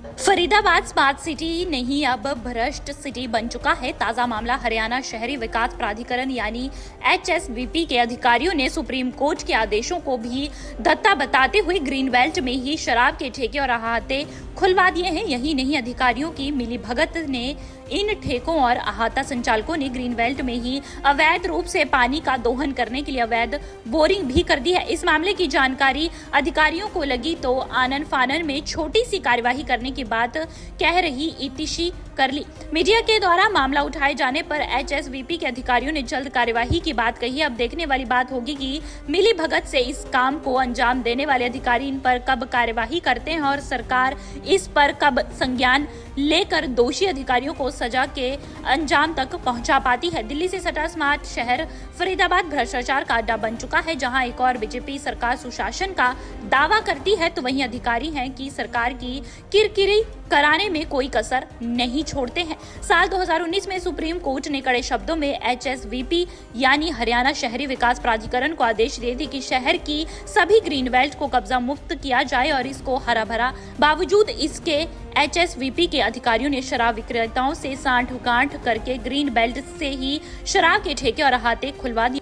Faridabad smart city नहीं अब भ्रष्ट सिटी बन चुका है। ताजा मामला हरियाणा शहरी विकास प्राधिकरण यानी HSVP के अधिकारियों ने सुप्रीम कोर्ट के आदेशों को भी दत्ता बताते हुए ग्रीन बेल्ट में ही शराब के ठेके और अहाते खुलवा दिए हैं। यही नहीं, अधिकारियों की मिलीभगत ने इन ठेकों और अहाता संचालकों ने ग्रीन बेल्ट में ही अवैध रूप से पानी का दोहन करने के लिए अवैध बोरिंग भी कर दी है। इस मामले की जानकारी अधिकारियों को लगी तो आनन फानन में छोटी सी कार्यवाही करने की बात कह रही ईतिशी कर ली। मीडिया के द्वारा मामला उठाए जाने पर HSVP के अधिकारियों ने जल्द कार्यवाही की बात कही। अब देखने वाली बात होगी कि मिली भगत से इस काम को अंजाम देने वाले अधिकारी इन पर कब कार्यवाही करते हैं और सरकार इस पर कब संज्ञान लेकर दोषी अधिकारियों को सजा के अंजाम तक पहुंचा पाती है। दिल्ली से सटा स्मार्ट शहर फरीदाबाद भ्रष्टाचार का अड्डा बन चुका है, जहां एक और बीजेपी सरकार सुशासन का दावा करती है तो वहीं अधिकारी हैं कि सरकार की किरकिरी कराने में कोई कसर नहीं छोड़ते हैं। साल 2019 में सुप्रीम कोर्ट ने कड़े शब्दों में HSVP यानी हरियाणा शहरी विकास प्राधिकरण को आदेश दिए थे कि शहर की सभी ग्रीन बेल्ट को कब्जा मुक्त किया जाए और इसको हरा भरा। बावजूद इसके HSVP के अधिकारियों ने शराब विक्रेताओं से सांठ-गांठ करके ग्रीन बेल्ट से ही शराब के ठेके और अहाते खुलवा दिए।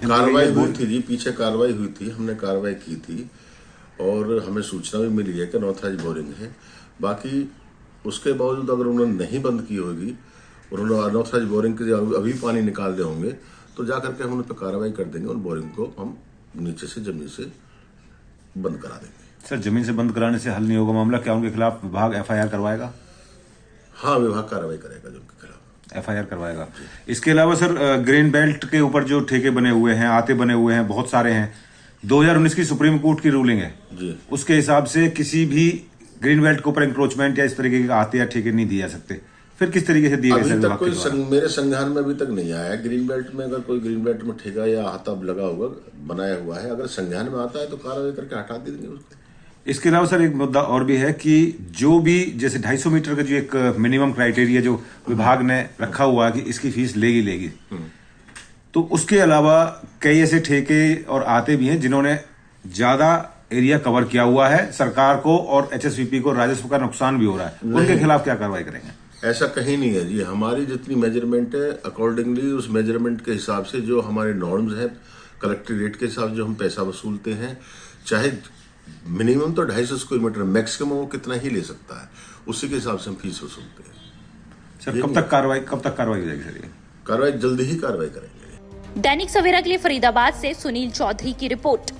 कार्रवाई हुई थी जी, पीछे कार्रवाई हुई थी, हमने कार्रवाई की थी और हमें सूचना भी मिली है कि अनऑथराइज्ड बोरिंग है। बाकी उसके बावजूद अगर उन्होंने नहीं बंद की होगी, उन्होंने अनऑथराइज्ड बोरिंग के अभी पानी निकाल रहे होंगे तो जाकर के हम उन पर कार्रवाई कर देंगे और बोरिंग को हम नीचे से जमीन से बंद करा देंगे। सर, जमीन से बंद कराने से हल नहीं होगा मामला, क्या उनके खिलाफ विभाग FIR करवाएगा? हाँ, विभाग कार्रवाई करेगा जो उनके खिलाफ FIR करवाएगा। इसके अलावा सर, ग्रीन बेल्ट के ऊपर जो ठेके बने हुए हैं, आते बने हुए हैं, बहुत सारे हैं। 2019 की सुप्रीम कोर्ट की रूलिंग है जी, उसके हिसाब से किसी भी ग्रीन बेल्ट के ऊपर इंक्रोचमेंट या इस तरीके के आते या ठेके नहीं दिए जा सकते। फिर किस तरीके से दिए गए? अभी तक कोई मेरे संज्ञान में अभी तक नहीं आया है। ग्रीन बेल्ट में अगर कोई ग्रीन बेल्ट में ठेका या हाथा लगा हुआ बनाया हुआ है, अगर संज्ञान में आता है तो कार्रवाई करके हटा देंगे उसको। इसके अलावा सर एक मुद्दा और भी है कि जो भी जैसे 250 मीटर का जो एक मिनिमम क्राइटेरिया जो विभाग ने रखा हुआ है कि इसकी फीस लेगी, तो उसके अलावा कई ऐसे ठेके और आते भी हैं जिन्होंने ज्यादा एरिया कवर किया हुआ है, सरकार को और HSVP को राजस्व का नुकसान भी हो रहा है। उनके खिलाफ क्या कार्रवाई करेंगे? ऐसा कहीं नहीं है जी। हमारी जितनी मेजरमेंट है अकॉर्डिंगली उस मेजरमेंट के हिसाब से जो हमारे नॉर्म्स है, कलेक्टिव रेट के हिसाब से जो हम पैसा वसूलते हैं, चाहे मिनिमम तो 250 स्क्वायर मीटर, मैक्सिमम वो कितना ही ले सकता है, उसी के हिसाब से हम फीस वसूलते हैं। सर, कब तक कार्रवाई हो जाएगी सर? ये कार्रवाई जल्दी ही कार्रवाई करेंगे। दैनिक सवेरा के लिए फरीदाबाद से सुनील चौधरी की रिपोर्ट।